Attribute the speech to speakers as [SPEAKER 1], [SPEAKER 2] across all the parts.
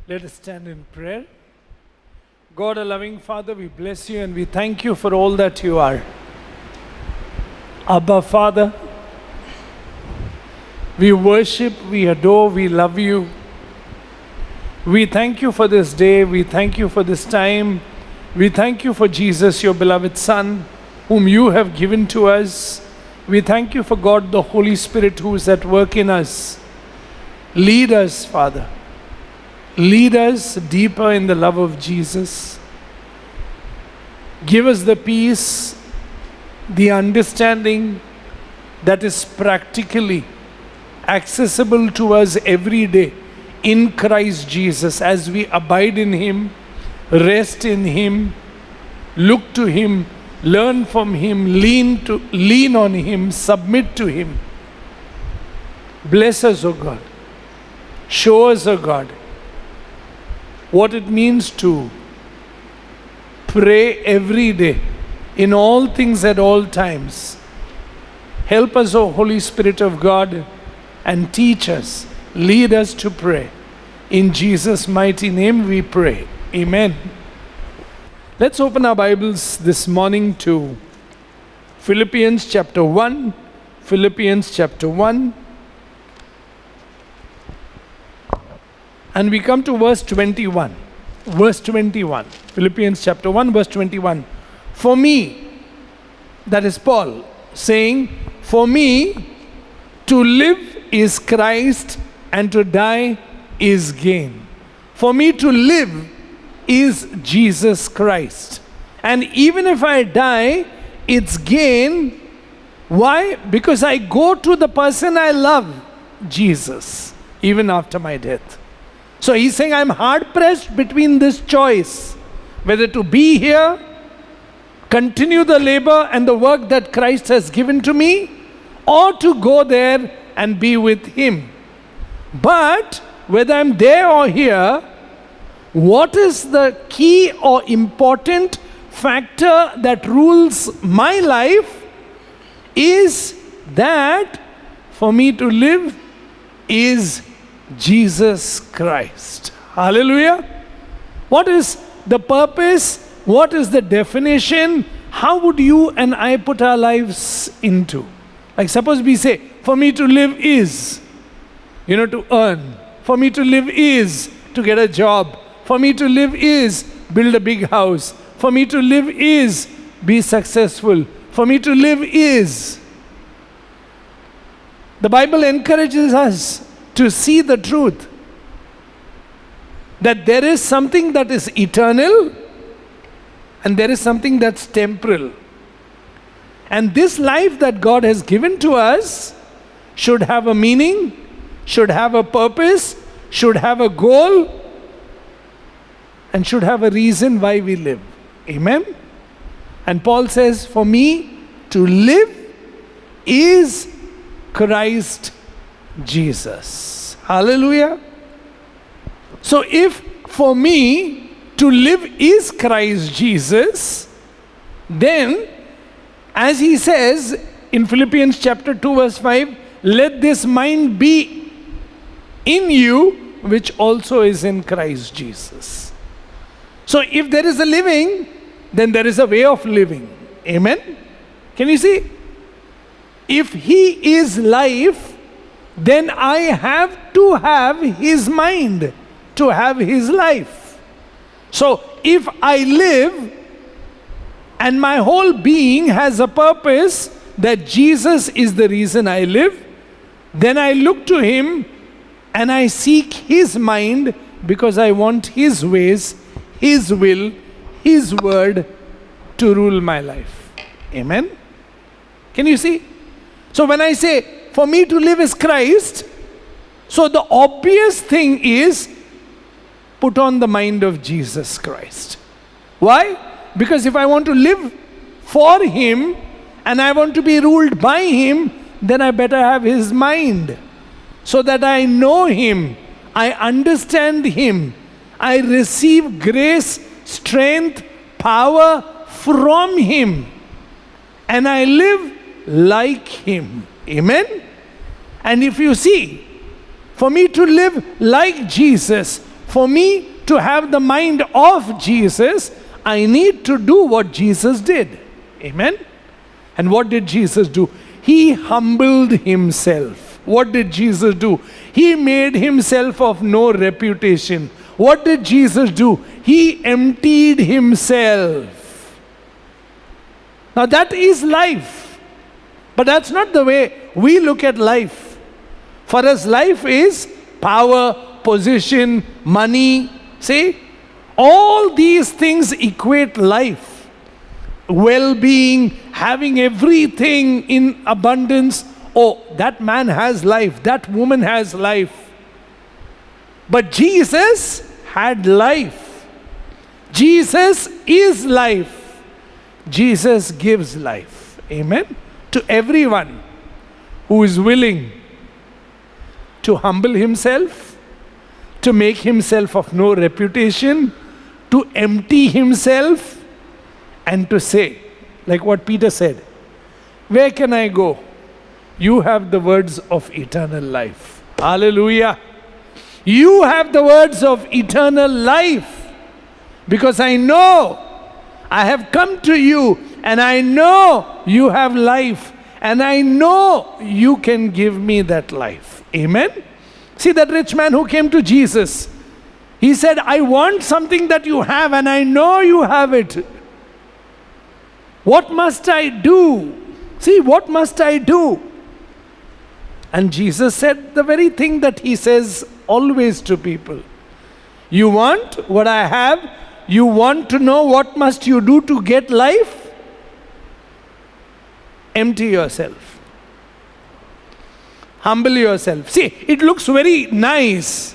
[SPEAKER 1] Let us stand in prayer. God, a loving Father, we bless you and we thank you for all that you are. Abba, Father, we worship, we adore, we love you. We thank you for this day. We thank you for this time. We thank you for Jesus, your beloved Son, whom you have given to us. We thank you for God, the Holy Spirit, who is at work in us. Lead us, Father. Lead us deeper in the love of Jesus. Give us the peace, the understanding that is practically accessible to us every day in Christ Jesus as we abide in Him, rest in Him, look to Him, learn from Him, lean on Him, submit to Him. Bless us, O God. Show us, O God, what it means to pray every day, in all things at all times. Help us, O Holy Spirit of God, and teach us, lead us to pray. In Jesus' mighty name we pray. Amen. Let's open our Bibles this morning to Philippians chapter 1. Philippians chapter 1. And we come to verse 21. Verse 21. Philippians chapter 1, verse 21. For me, that is Paul saying, for me to live is Christ and to die is gain. For me to live is Jesus Christ. And even if I die, it's gain. Why? Because I go to the person I love, Jesus, even after my death. So he's saying, I'm hard pressed between this choice, whether to be here, continue the labor and the work that Christ has given to me, or to go there and be with Him. But whether I'm there or here, what is the key or important factor that rules my life is that for me to live is Jesus Christ. Hallelujah. What is the purpose? What is the definition? How would you and I put our lives into? Like suppose we say, for me to live is, to earn. For me to live is to get a job. For me to live is build a big house. For me to live is be successful. For me to live is. The Bible encourages us to see the truth that there is something that is eternal and there is something that's temporal. And this life that God has given to us should have a meaning, should have a purpose, should have a goal, and should have a reason why we live. Amen? And Paul says, for me to live is Christ Jesus. Hallelujah. So if for me to live is Christ Jesus, then as he says in Philippians chapter 2 verse 5, let this mind be in you which also is in Christ Jesus. So if there is a living, then there is a way of living. Amen? Can you see? If He is life, then I have to have His mind to have His life. So if I live and my whole being has a purpose that Jesus is the reason I live, then I look to Him and I seek His mind because I want His ways, His will, His word to rule my life. Amen? Can you see? So when I say, for me to live is Christ, so the obvious thing is put on the mind of Jesus Christ. Why? Because if I want to live for Him and I want to be ruled by Him, then I better have His mind so that I know Him, I understand Him, I receive grace, strength, power from Him, and I live like Him. Amen? And if you see, for me to live like Jesus, For me to have the mind of Jesus, I need to do what Jesus did. Amen? And what did Jesus do? He humbled himself. What did Jesus do? He made himself of no reputation. What did Jesus do? He emptied himself. Now that is life. But that's not the way we look at life. For us, life is power, position, money. See? All these things equate life. Well-being, having everything in abundance. Oh, that man has life. That woman has life. But Jesus had life. Jesus is life. Jesus gives life. Amen? To everyone who is willing to humble himself, to make himself of no reputation, to empty himself, and to say, like what Peter said, where can I go? You have the words of eternal life. Hallelujah. You have the words of eternal life. Because I know I have come to you, and I know you have life, and I know you can give me that life. Amen? See that rich man who came to Jesus. He said, I want something that you have, and I know you have it. What must I do? See, what must I do? And Jesus said the very thing that he says always to people. You want what I have? You want to know what must you do to get life? Empty yourself. Humble yourself. See, it looks very nice.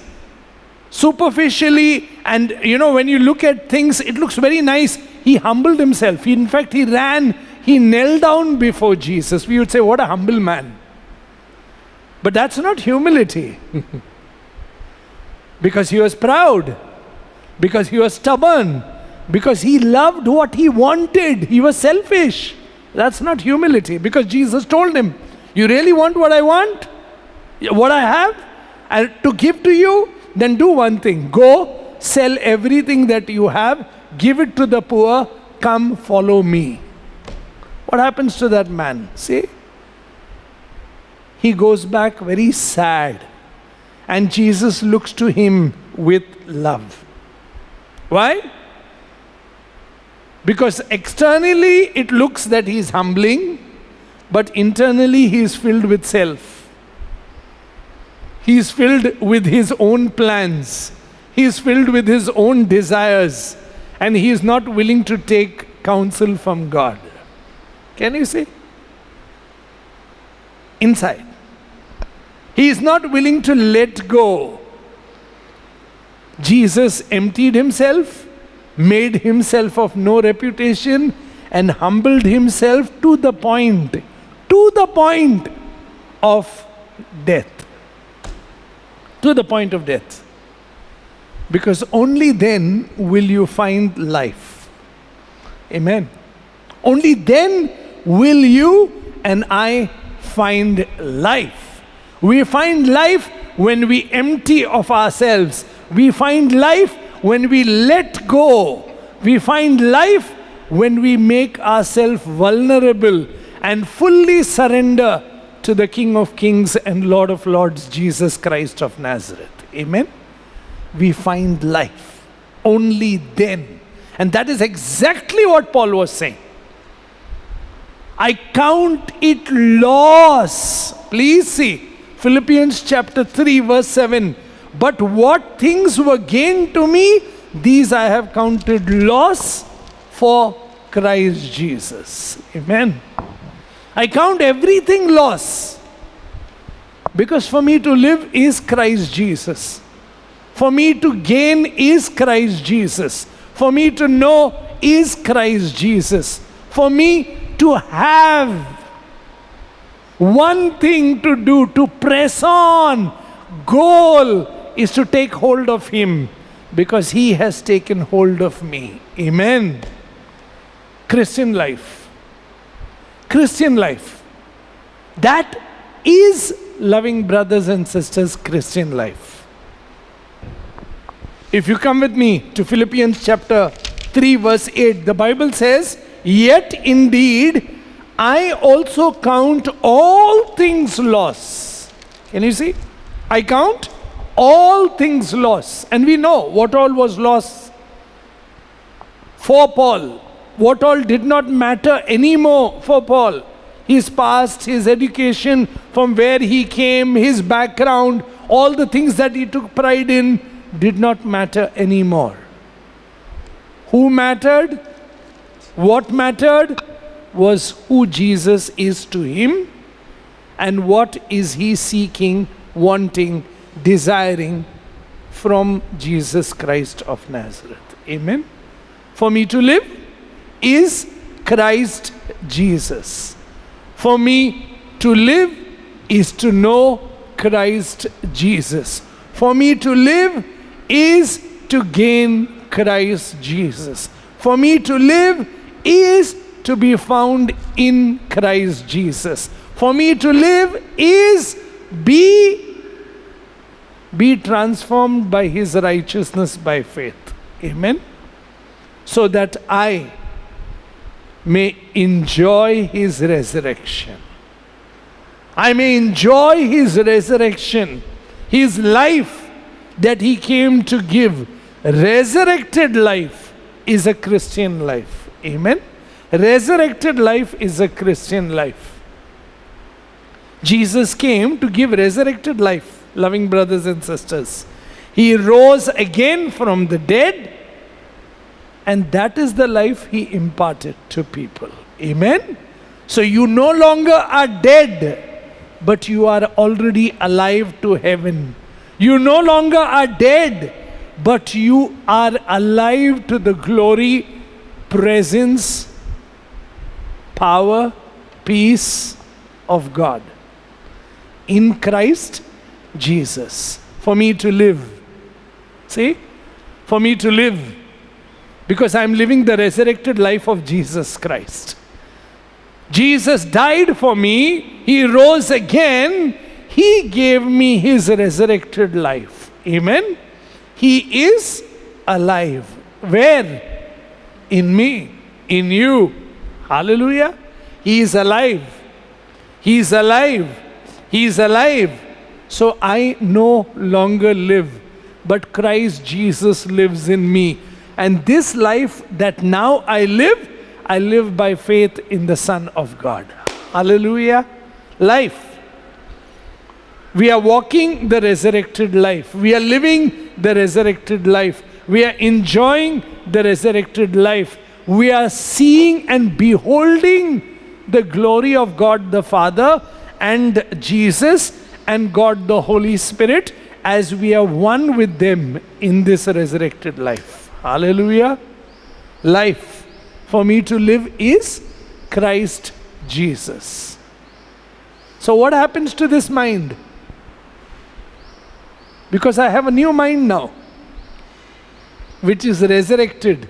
[SPEAKER 1] Superficially, and when you look at things, it looks very nice. He humbled himself. In fact, he ran, he knelt down before Jesus. We would say, what a humble man. But that's not humility. Because he was proud. Because he was stubborn. Because he loved what he wanted. He was selfish. That's not humility. Because Jesus told him, you really want what I want? What I have? And to give to you? Then do one thing. Go, sell everything that you have, give it to the poor, come follow me. What happens to that man? See? He goes back very sad. And Jesus looks to him with love. Why? Because externally it looks that he is humbling, but internally he is filled with self. He is filled with his own plans. He is filled with his own desires. And he is not willing to take counsel from God. Can you see? Inside. He is not willing to let go. Jesus emptied himself, made himself of no reputation, and humbled himself to the point of death. To the point of death. Because only then will you find life. Amen. Only then will you and I find life. We find life when we empty of ourselves. We find life when we let go. We find life when we make ourselves vulnerable and fully surrender to the King of Kings and Lord of Lords, Jesus Christ of Nazareth. Amen? We find life only then. And that is exactly what Paul was saying. I count it loss. Please see, Philippians chapter 3 verse 7. But what things were gained to me, these I have counted loss for Christ Jesus. Amen. I count everything loss. Because for me to live is Christ Jesus. For me to gain is Christ Jesus. For me to know is Christ Jesus. For me to have one thing to do, to press on, goal is to take hold of Him, because He has taken hold of me. Amen. Christian life. Christian life. That is, loving brothers and sisters, Christian life. If you come with me to Philippians chapter 3 verse 8, the Bible says, "Yet indeed I also count all things loss." Can you see? I count all things loss. And we know what all was loss for Paul. What all did not matter anymore for Paul. His past, his education, from where he came, his background, all the things that he took pride in did not matter anymore. Who mattered? What mattered was who Jesus is to him and what is he seeking, wanting, desiring from Jesus Christ of Nazareth. Amen. For me to live is Christ Jesus. For me to live is to know Christ Jesus. For me to live is to gain Christ Jesus. For me to live is to be found in Christ Jesus. For me to live is be transformed by his righteousness by faith. Amen. So that I may enjoy his resurrection. I may enjoy his resurrection, his life that he came to give. Resurrected life is a Christian life. Amen. Resurrected life is a Christian life. Jesus came to give resurrected life, loving brothers and sisters. He rose again from the dead, and that is the life he imparted to people. Amen. So you no longer are dead, but you are already alive to heaven. You no longer are dead, but you are alive to the glory, presence, power, peace of God in Christ Jesus. For me to live. See? For me to live. Because I am living the resurrected life of Jesus Christ. Jesus died for me. He rose again. He gave me his resurrected life. Amen. He is alive. Where? In me. In you. Hallelujah. He is alive. He is alive. He is alive. So I no longer live, but Christ Jesus lives in me. And this life that now I live by faith in the Son of God. Hallelujah. Life. We are walking the resurrected life. We are living the resurrected life. We are enjoying the resurrected life. We are seeing and beholding the glory of God the Father and Jesus and God the Holy Spirit as we are one with them in this resurrected life. Hallelujah. Life for me to live is Christ Jesus. So what happens to this mind? Because I have a new mind now, which is resurrected,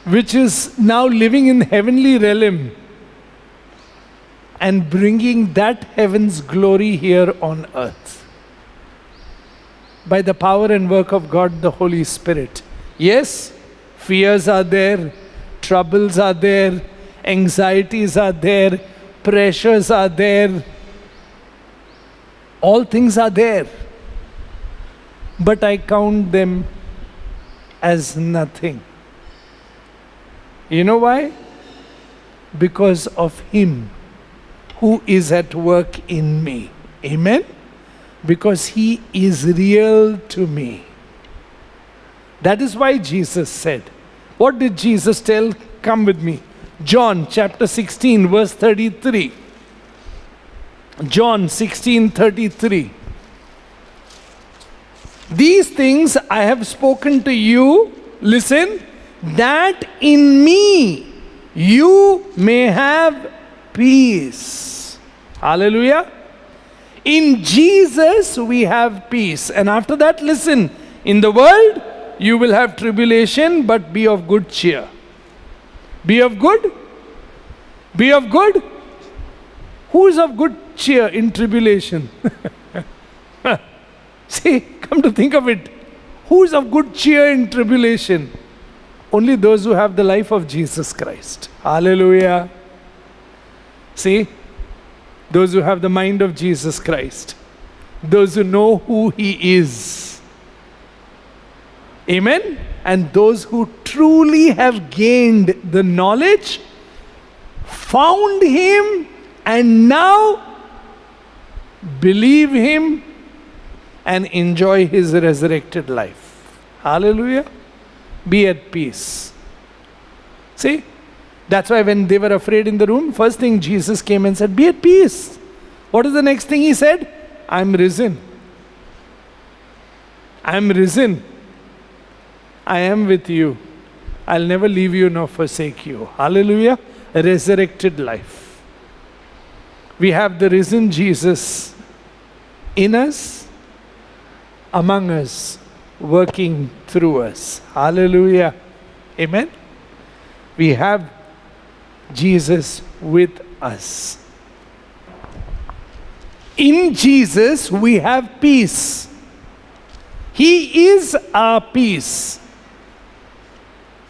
[SPEAKER 1] which is now living in heavenly realm and bringing that heaven's glory here on earth by the power and work of God the Holy Spirit. Yes, fears are there, troubles are there, anxieties are there, pressures are there, all things are there. But I count them as nothing. You know why? Because of him who is at work in me. Amen? Because he is real to me. That is why Jesus said. What did Jesus tell? Come with me. John chapter 16 verse 33. John 16:33. These things I have spoken to you, listen, that in me you may have peace. Hallelujah. In Jesus we have peace. And after that, listen, in the world you will have tribulation, but be of good cheer. Be of good? Be of good? Who is of good cheer in tribulation? See, come to think of it. Who is of good cheer in tribulation? Only those who have the life of Jesus Christ. Hallelujah. See? Those who have the mind of Jesus Christ. Those who know who He is. Amen? And those who truly have gained the knowledge, found Him, and now believe Him and enjoy His resurrected life. Hallelujah. Be at peace. See? That's why when they were afraid in the room, first thing Jesus came and said, be at peace. What is the next thing He said? I'm risen. I'm risen. I am with you. I'll never leave you nor forsake you. Hallelujah. A resurrected life. We have the risen Jesus in us, among us, working through us. Hallelujah. Amen. We have Jesus with us. In Jesus we have peace. He is our peace.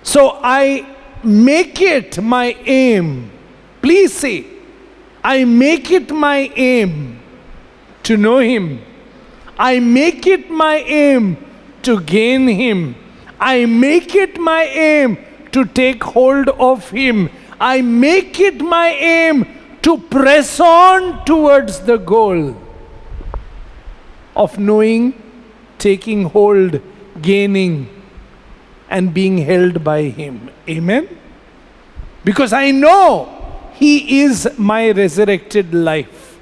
[SPEAKER 1] So I make it my aim. Please say, I make it my aim to know Him. I make it my aim to gain Him. I make it my aim to take hold of Him. I make it my aim to press on towards the goal of knowing, taking hold, gaining, and being held by Him. Amen? Because I know He is my resurrected life.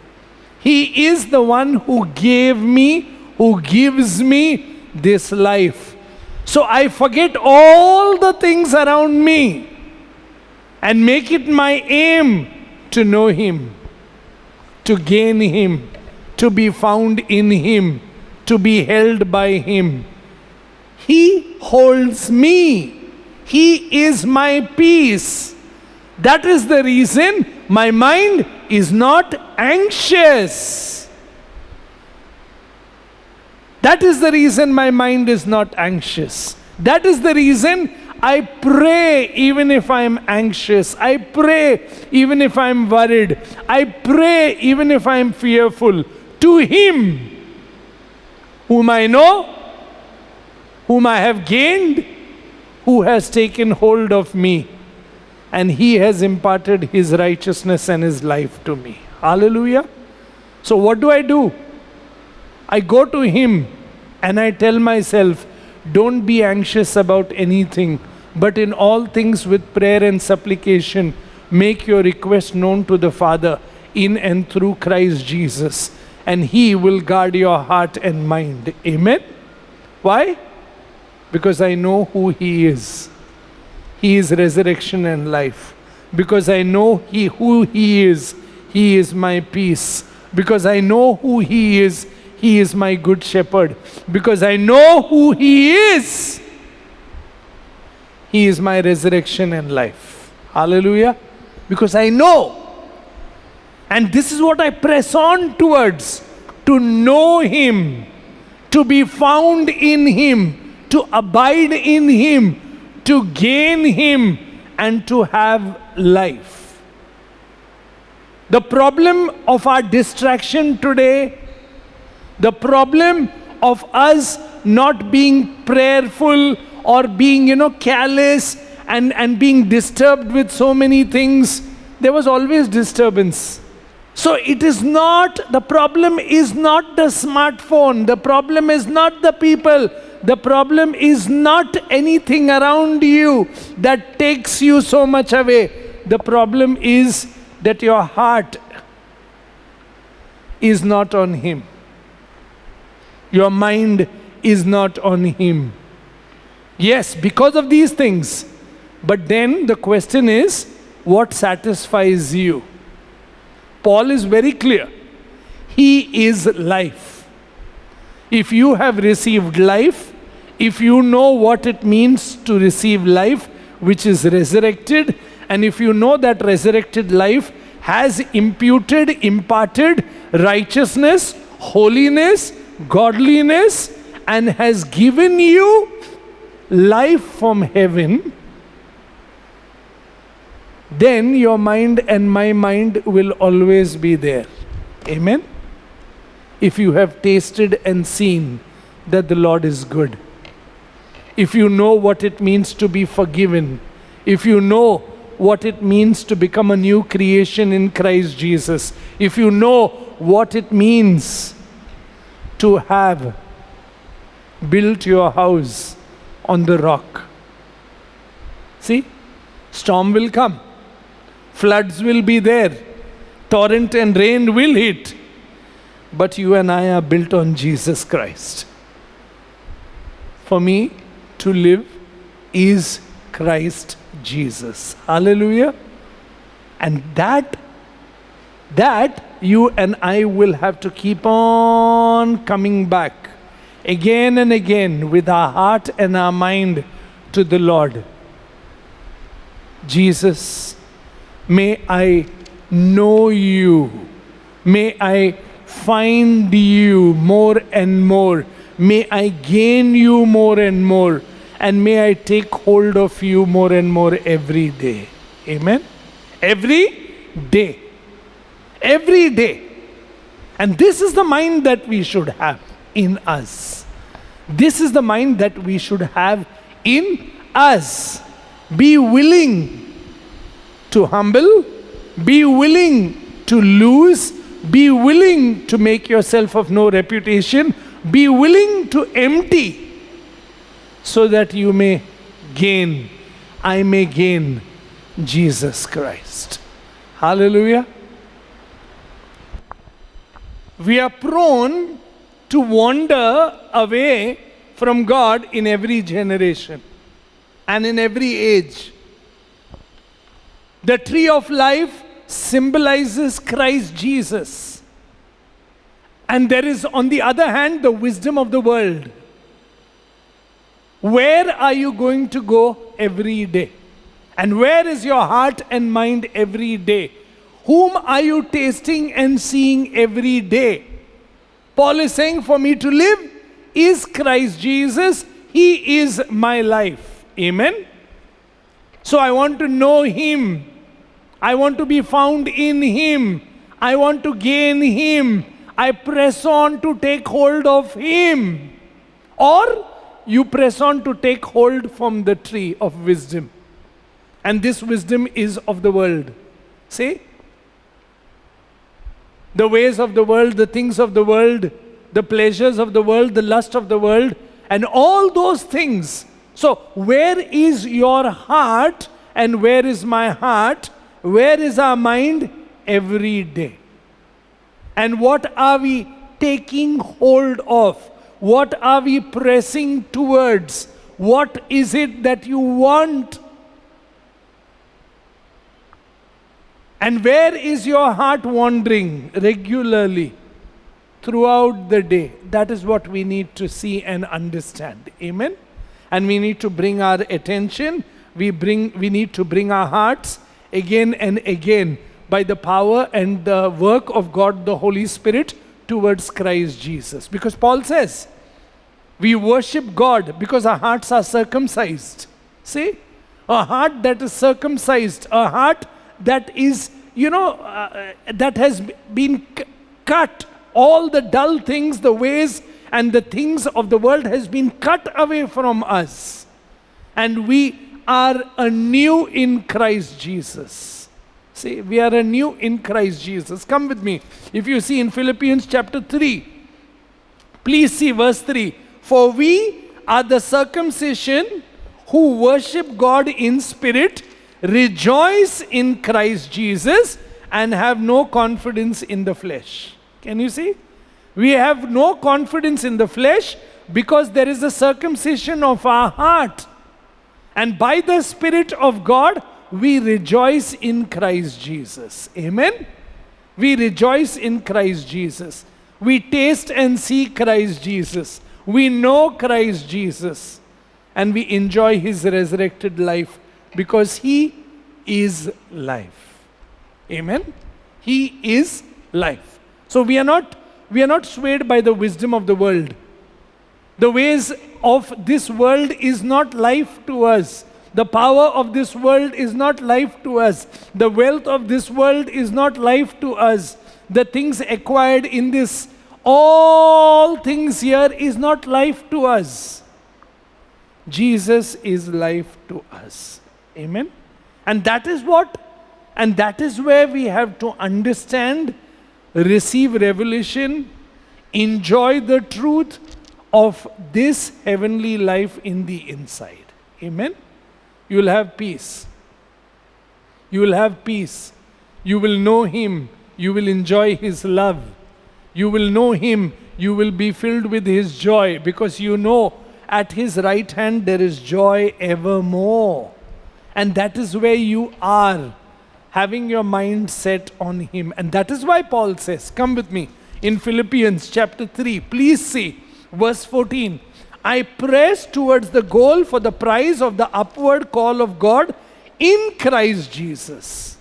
[SPEAKER 1] He is the one who gave me, who gives me this life. So I forget all the things around me and make it my aim to know Him, to gain Him, to be found in Him, to be held by Him. He holds me. He is my peace. That is the reason my mind is not anxious. That is the reason my mind is not anxious. That is the reason I pray even if I am anxious. I pray even if I am worried. I pray even if I am fearful. To Him whom I know, whom I have gained, who has taken hold of me, and He has imparted His righteousness and His life to me. Hallelujah. So what do? I go to Him and I tell myself, don't be anxious about anything, but in all things with prayer and supplication, make your request known to the Father in and through Christ Jesus, and He will guard your heart and mind. Amen? Why? Because I know who He is. He is resurrection and life. Because I know who He is my peace. Because I know who He is my good shepherd. Because I know who He is my resurrection and life. Hallelujah. Because I know. And this is what I press on towards. To know Him. To be found in Him. To abide in Him. To gain Him. And to have life. The problem of our distraction today, the problem of us not being prayerful or being, callous and being disturbed with so many things, there was always disturbance. So the problem is not the smartphone, the problem is not the people, the problem is not anything around you that takes you so much away. The problem is that your heart is not on Him. Your mind is not on Him. Yes, because of these things. But then the question is, what satisfies you? Paul is very clear. He is life. If you have received life, if you know what it means to receive life, which is resurrected, and if you know that resurrected life has imparted righteousness, holiness, godliness, and has given you life from heaven, then your mind and my mind will always be there. Amen? If you have tasted and seen that the Lord is good, if you know what it means to be forgiven, if you know what it means to become a new creation in Christ Jesus, if you know what it means to have built your house on the rock. See, storm will come, floods will be there, torrent and rain will hit, but you and I are built on Jesus Christ. For me to live is Christ Jesus. Hallelujah. And that you and I will have to keep on coming back again and again with our heart and our mind to the Lord. Jesus, may I know you. May I find you more and more. May I gain you more and more. And may I take hold of you more and more every day. Amen? Every day. Every day. And this is the mind that we should have in us. This is the mind that we should have in us. Be willing to humble. Be willing to lose. Be willing to make yourself of no reputation. Be willing to empty, so that you may gain, I may gain Jesus Christ. Hallelujah. We are prone to wander away from God in every generation and in every age. The tree of life symbolizes Christ Jesus. And there is, on the other hand, the wisdom of the world. Where are you going to go every day? And where is your heart and mind every day? Whom are you tasting and seeing every day? Paul is saying, for me to live is Christ Jesus. He is my life. Amen? So I want to know Him. I want to be found in Him. I want to gain Him. I press on to take hold of Him. Or you press on to take hold from the tree of wisdom. And this wisdom is of the world. See? The ways of the world, the things of the world, the pleasures of the world, the lust of the world, and all those things. So, where is your heart and where is my heart? Where is our mind? Every day. And what are we taking hold of? What are we pressing towards? What is it that you want? And where is your heart wandering regularly throughout the day? That is what we need to see and understand. Amen? And we need to bring our attention, we need to bring our hearts again and again by the power and the work of God the Holy Spirit towards Christ Jesus. Because Paul says, we worship God because our hearts are circumcised. See? A heart that is circumcised, a heart that is, that has been cut. All the dull things, the ways and the things of the world has been cut away from us. And we are anew in Christ Jesus. See, we are anew in Christ Jesus. Come with me. If you see in Philippians chapter 3, please see verse 3. For we are the circumcision who worship God in spirit, rejoice in Christ Jesus, and have no confidence in the flesh. Can you see? We have no confidence in the flesh because there is a circumcision of our heart. And by the Spirit of God, we rejoice in Christ Jesus. Amen? We rejoice in Christ Jesus. We taste and see Christ Jesus. We know Christ Jesus. And we enjoy His resurrected life because He is life. Amen? He is life. So we are not swayed by the wisdom of the world. The ways of this world is not life to us. The power of this world is not life to us. The wealth of this world is not life to us. The things acquired in this, all things here is not life to us. Jesus is life to us. Amen. And that is what, and that is where we have to understand, receive revelation, enjoy the truth of this heavenly life in the inside. Amen. You will have peace. You will have peace. You will know Him. You will enjoy His love. You will know Him. You will be filled with His joy, because you know at His right hand there is joy evermore. And that is where you are, having your mind set on Him. And that is why Paul says, come with me, in Philippians chapter 3, please see, verse 14. I press towards the goal for the prize of the upward call of God in Christ Jesus.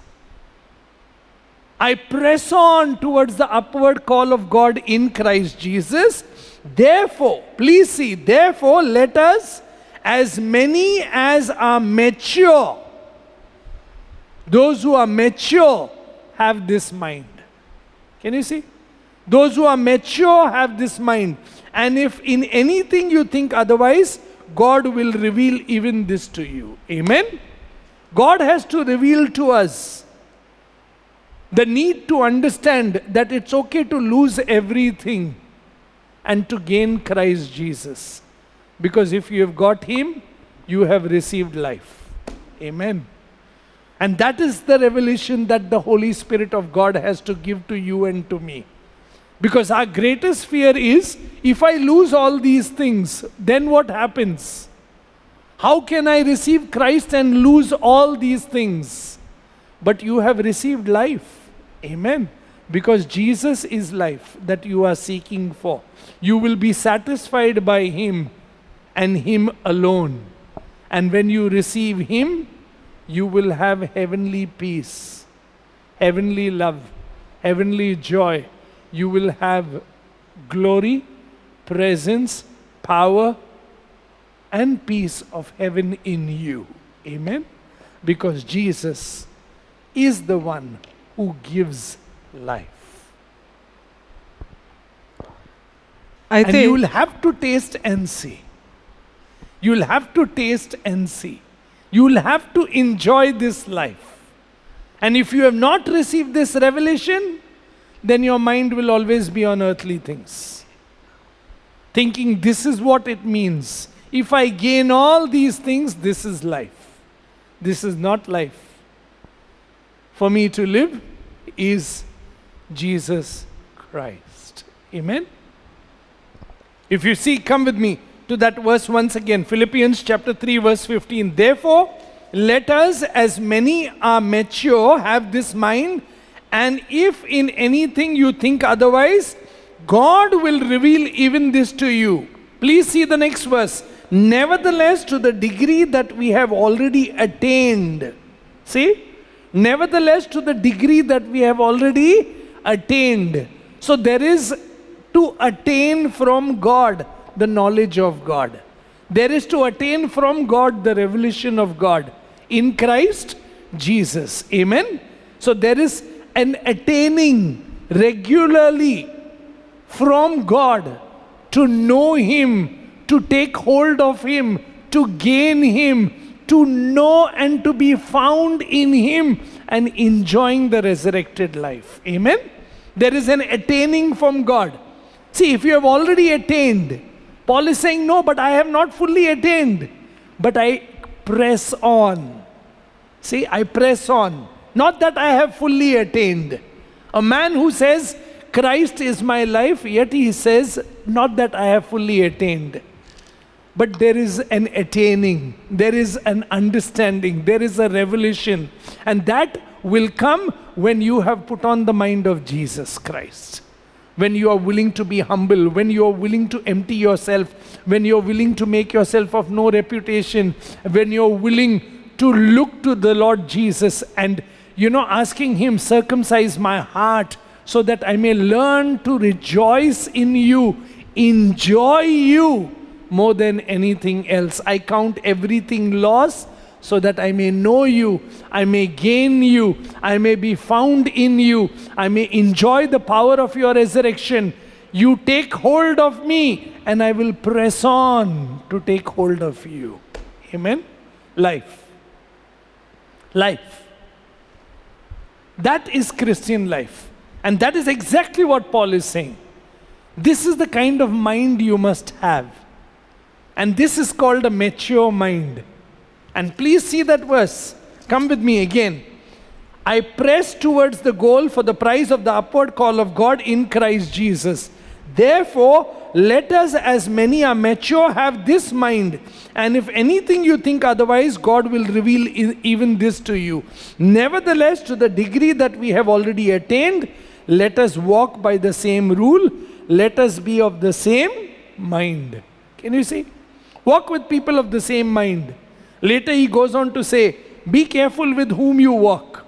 [SPEAKER 1] I press on towards the upward call of God in Christ Jesus. Therefore, please see, therefore let us, as many as are mature, those who are mature have this mind. Can you see? Those who are mature have this mind. And if in anything you think otherwise, God will reveal even this to you. Amen? God has to reveal to us the need to understand that it's okay to lose everything and to gain Christ Jesus. Because if you have got Him, you have received life. Amen. And that is the revelation that the Holy Spirit of God has to give to you and to me. Because our greatest fear is, if I lose all these things, then what happens? How can I receive Christ and lose all these things? But you have received life. Amen. Because Jesus is life that you are seeking for. You will be satisfied by Him and Him alone. And when you receive Him, you will have heavenly peace, heavenly love, heavenly joy. You will have glory, presence, power, and peace of heaven in you. Amen? Because Jesus is the one who gives life. And you will have to taste and see. You will have to taste and see. You will have to enjoy this life. And if you have not received this revelation, then your mind will always be on earthly things. Thinking this is what it means. If I gain all these things, this is life. This is not life. For me to live is Jesus Christ. Amen? If you see, come with me to that verse once again. Philippians chapter 3 verse 15. Therefore, let us, as many are mature, have this mind, and if in anything you think otherwise, God will reveal even this to you. Please see the next verse. Nevertheless, to the degree that we have already attained. See? Nevertheless, to the degree that we have already attained. So there is to attain from God the knowledge of God. There is to attain from God the revelation of God in Christ Jesus. Amen? So there is an attaining regularly from God to know Him, to take hold of Him, to gain Him, to know and to be found in Him and enjoying the resurrected life. Amen? There is an attaining from God. See, if you have already attained, Paul is saying, no, but I have not fully attained, but I press on. See, I press on. Not that I have fully attained. A man who says, Christ is my life, yet he says, not that I have fully attained. But there is an attaining, there is an understanding, there is a revelation. And that will come when you have put on the mind of Jesus Christ. When you are willing to be humble, when you are willing to empty yourself, when you are willing to make yourself of no reputation, when you are willing to look to the Lord Jesus and, asking Him, circumcise my heart so that I may learn to rejoice in you, enjoy you, more than anything else. I count everything loss so that I may know you, I may gain you, I may be found in you, I may enjoy the power of your resurrection. You take hold of me, and I will press on to take hold of you. Amen? Life. Life. That is Christian life. And that is exactly what Paul is saying. This is the kind of mind you must have. And this is called a mature mind. And please see that verse. Come with me again. I press towards the goal for the prize of the upward call of God in Christ Jesus. Therefore, let us, as many are mature, have this mind. And if anything you think otherwise, God will reveal even this to you. Nevertheless, to the degree that we have already attained, let us walk by the same rule. Let us be of the same mind. Can you see? Walk with people of the same mind. Later he goes on to say, be careful with whom you walk.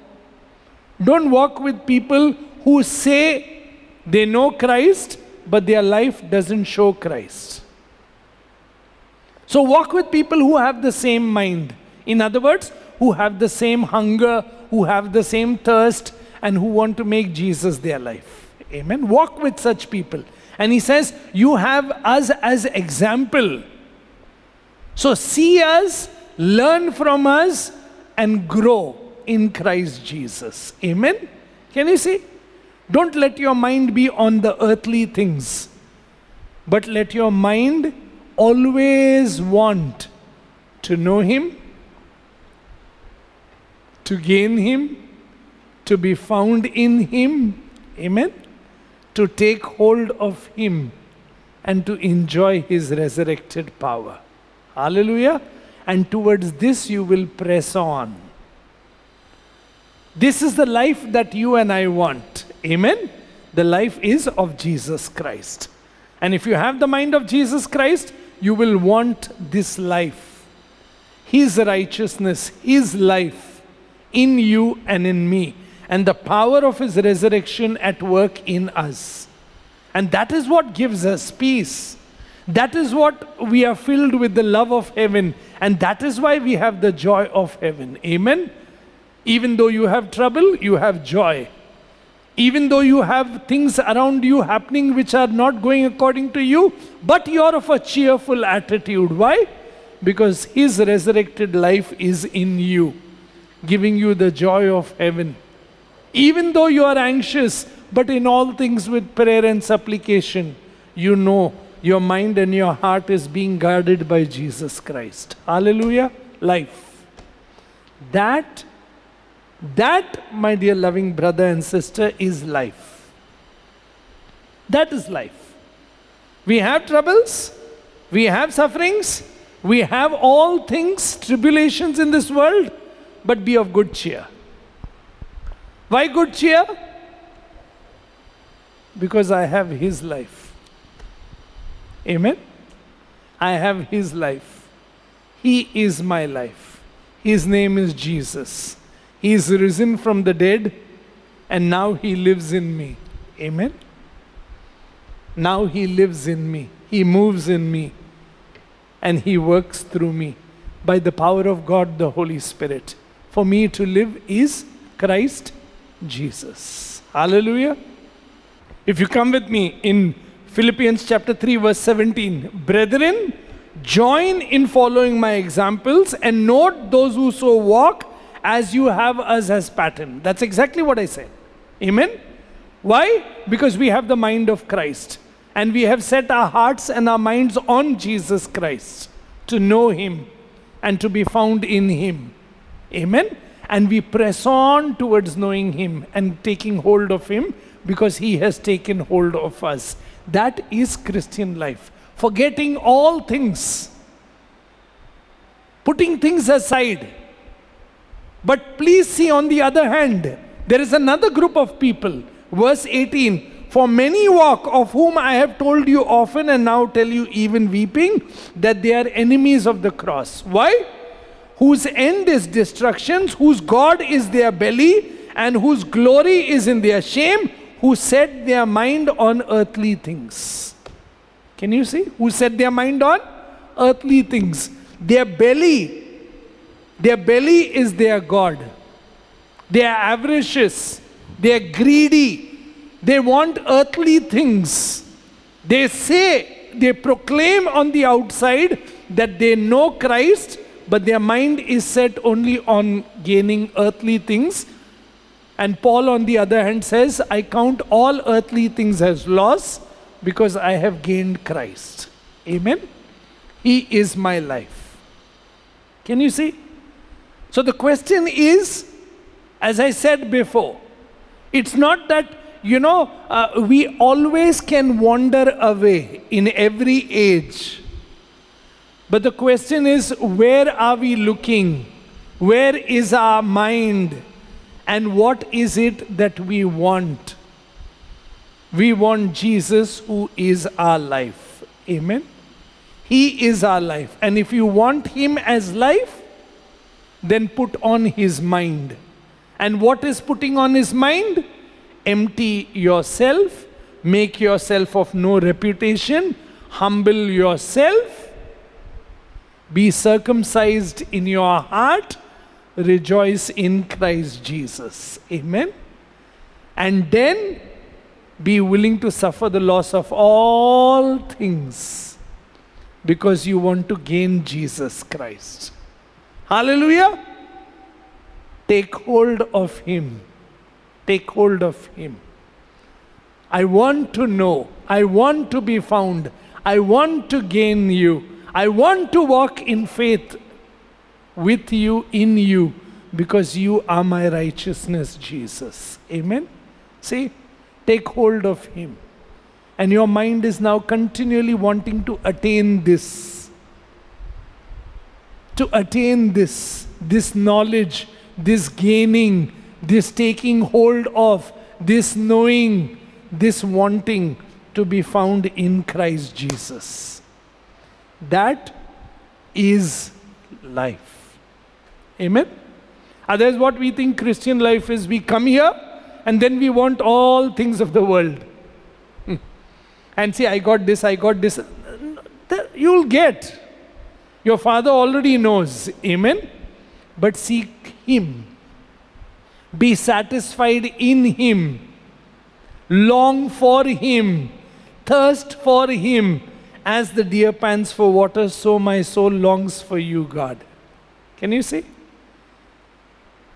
[SPEAKER 1] Don't walk with people who say they know Christ, but their life doesn't show Christ. So walk with people who have the same mind. In other words, who have the same hunger, who have the same thirst, and who want to make Jesus their life. Amen. Walk with such people. And he says, you have us as example. So see us, learn from us, and grow in Christ Jesus. Amen. Can you see? Don't let your mind be on the earthly things, but let your mind always want to know Him, to gain Him, to be found in Him, amen, to take hold of Him, and to enjoy His resurrected power. Hallelujah. And towards this you will press on. This is the life that you and I want. Amen? The life is of Jesus Christ. And if you have the mind of Jesus Christ, you will want this life. His righteousness, His life in you and in me. And the power of His resurrection at work in us. And that is what gives us peace. That is what we are filled with the love of heaven. And that is why we have the joy of heaven. Amen? Even though you have trouble, you have joy. Even though you have things around you happening which are not going according to you, but you are of a cheerful attitude. Why? Because His resurrected life is in you, giving you the joy of heaven. Even though you are anxious, but in all things with prayer and supplication, you know your mind and your heart is being guarded by Jesus Christ. Hallelujah. Life. That, my dear loving brother and sister, is life. That is life. We have troubles, we have sufferings, we have all things, tribulations in this world, but be of good cheer. Why good cheer? Because I have His life. Amen? I have His life. He is my life. His name is Jesus. He is risen from the dead, and now He lives in me. Amen? Now He lives in me. He moves in me. And He works through me by the power of God, the Holy Spirit. For me to live is Christ Jesus. Hallelujah. If you come with me in Philippians chapter 3 verse 17. Brethren, join in following my examples and note those who so walk as you have us as pattern. That's exactly what I said. Amen? Why? Because we have the mind of Christ. And we have set our hearts and our minds on Jesus Christ to know Him and to be found in Him. Amen? And we press on towards knowing Him and taking hold of Him because He has taken hold of us. That is Christian life. Forgetting all things. Putting things aside. But please see, on the other hand, there is another group of people. Verse 18. For many walk, of whom I have told you often and now tell you even weeping, that they are enemies of the cross. Why? Whose end is destruction, whose God is their belly, and whose glory is in their shame, who set their mind on earthly things. Can you see? Who set their mind on? earthly things. Their belly is their God. They are avaricious. They are greedy. They want earthly things. They proclaim on the outside that they know Christ, but their mind is set only on gaining earthly things. And Paul, on the other hand, says, I count all earthly things as loss because I have gained Christ. Amen? He is my life. Can you see? So the question is, as I said before, it's not that, we always can wander away in every age. But the question is, where are we looking? Where is our mind? And what is it that we want? We want Jesus, who is our life. Amen? He is our life. And if you want Him as life, then put on His mind. And what is putting on His mind? Empty yourself, make yourself of no reputation, humble yourself, be circumcised in your heart, rejoice in Christ Jesus. Amen? And then be willing to suffer the loss of all things because you want to gain Jesus Christ. Hallelujah! Take hold of Him. Take hold of Him. I want to know. I want to be found. I want to gain you. I want to walk in faith with you, in you, because you are my righteousness, Jesus. Amen? See? Take hold of Him. And your mind is now continually wanting to attain this. To attain this knowledge, this gaining, this taking hold of, this knowing, this wanting to be found in Christ Jesus. That is life. Amen? Otherwise, what we think Christian life is, we come here and then we want all things of the world. And say, I got this. You'll get. Your Father already knows. Amen? But seek Him. Be satisfied in Him. Long for Him. Thirst for Him. As the deer pants for water, so my soul longs for you, God. Can you see?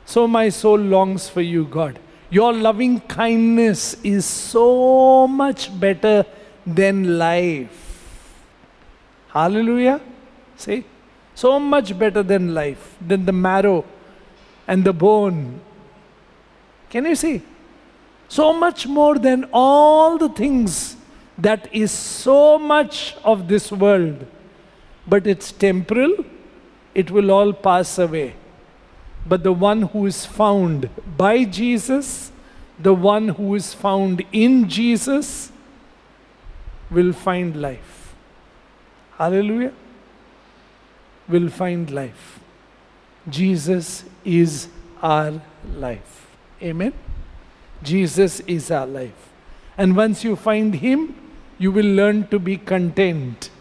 [SPEAKER 1] So my soul longs for you, God. Your loving kindness is so much better than life. Hallelujah. See? So much better than life, than the marrow and the bone. Can you see? So much more than all the things that is so much of this world. But it's temporal, it will all pass away. But the one who is found by Jesus, the one who is found in Jesus, will find life. Hallelujah. Will find life. Jesus is our life. Amen. Jesus is our life. And once you find Him, you will learn to be content,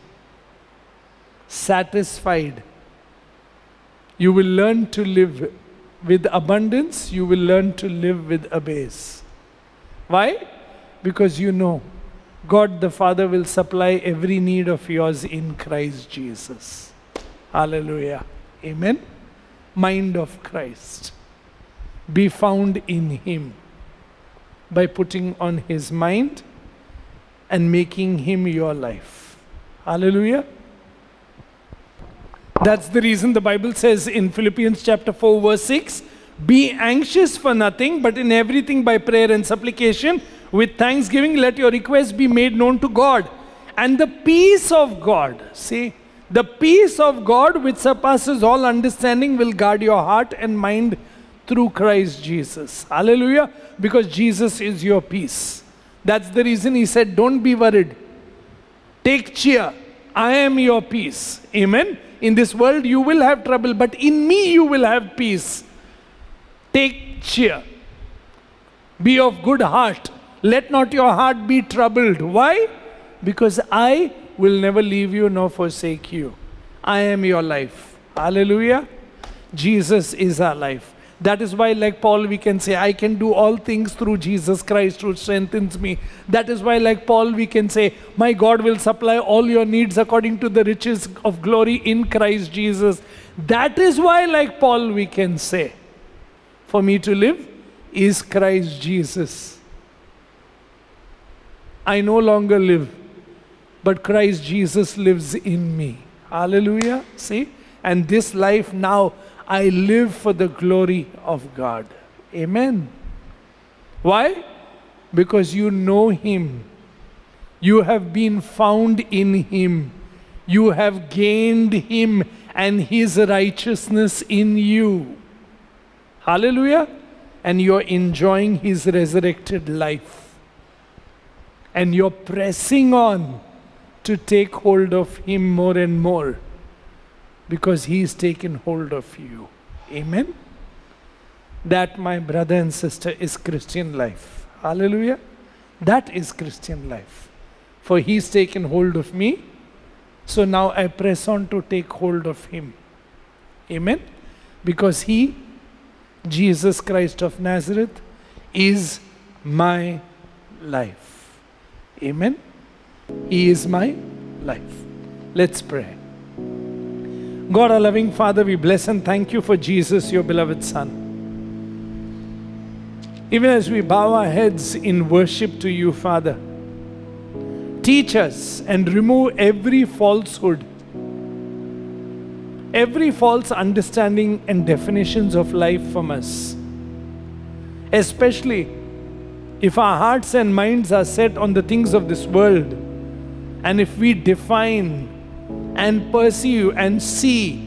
[SPEAKER 1] satisfied. You will learn to live with abundance. You will learn to live with abase. Why? Because you know God the Father will supply every need of yours in Christ Jesus. Hallelujah. Amen. Mind of Christ. Be found in Him by putting on His mind and making Him your life. Hallelujah. That's the reason the Bible says in Philippians chapter 4 verse 6, be anxious for nothing, but in everything by prayer and supplication, with thanksgiving, let your requests be made known to God. And the peace of God, see, the peace of God which surpasses all understanding will guard your heart and mind through Christ Jesus. Hallelujah. Because Jesus is your peace. That's the reason He said, don't be worried. Take cheer. I am your peace. Amen. In this world you will have trouble, but in me you will have peace. Take cheer. Be of good heart. Let not your heart be troubled. Why? Because I will never leave you nor forsake you. I am your life. Hallelujah. Jesus is our life. That is why, like Paul, we can say, I can do all things through Jesus Christ who strengthens me. That is why, like Paul, we can say, my God will supply all your needs according to the riches of glory in Christ Jesus. That is why, like Paul, we can say, for me to live is Christ Jesus. I no longer live, but Christ Jesus lives in me. Hallelujah. See? And this life now, I live for the glory of God. Amen. Why? Because you know Him. You have been found in Him. You have gained Him and His righteousness in you. Hallelujah. And you're enjoying His resurrected life. And you're pressing on to take hold of Him more and more, because He's taken hold of you. Amen? That, my brother and sister, is Christian life. Hallelujah. That is Christian life. For He's taken hold of me, so now I press on to take hold of Him. Amen? Because He, Jesus Christ of Nazareth, is my life. Amen? He is my life. Let's pray. God, our loving Father, we bless and thank you for Jesus, your beloved Son. Even as we bow our heads in worship to you, Father, teach us and remove every falsehood, every false understanding and definitions of life from us. Especially if our hearts and minds are set on the things of this world, and if we define and pursue and see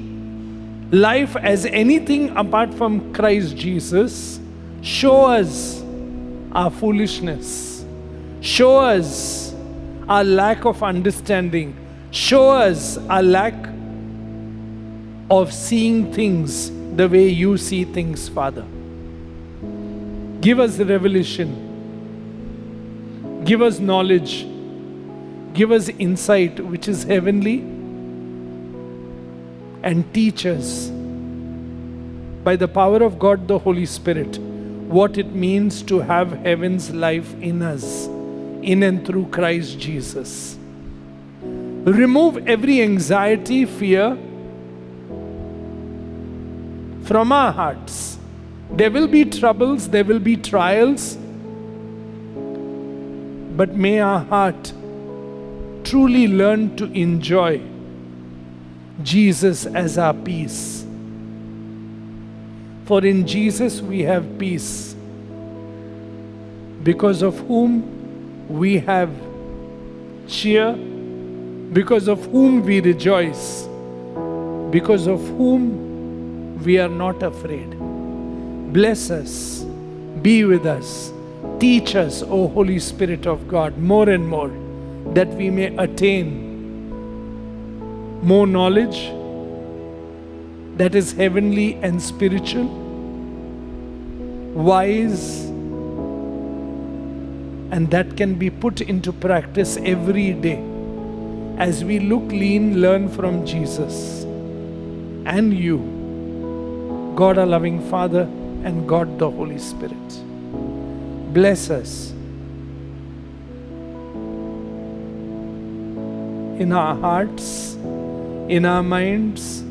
[SPEAKER 1] life as anything apart from Christ Jesus, show us our foolishness. Show us our lack of understanding. Show us our lack of seeing things the way you see things, Father. Give us revelation. Give us knowledge. Give us insight which is heavenly. And teach us, by the power of God the Holy Spirit, what it means to have heaven's life in us, in and through Christ Jesus. Remove every anxiety, fear from our hearts. There will be troubles, there will be trials, but may our heart truly learn to enjoy Jesus as our peace. For in Jesus we have peace, because of whom we have cheer, because of whom we rejoice, because of whom we are not afraid. Bless us, be with us, teach us, O Holy Spirit of God, more and more, that we may attain more knowledge that is heavenly and spiritual, wise, and that can be put into practice every day as we look, learn from Jesus and you, God our loving Father and God the Holy Spirit. Bless us in our hearts, in our minds.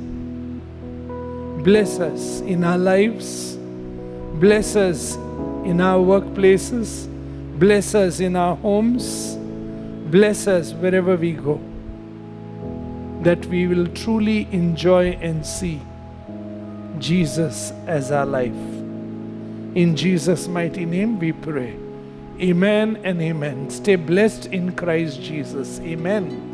[SPEAKER 1] Bless us in our lives. Bless us in our workplaces. Bless us in our homes. Bless us wherever we go, that we will truly enjoy and see Jesus as our life. In Jesus' mighty name we pray. Amen and amen. Stay blessed in Christ Jesus. Amen.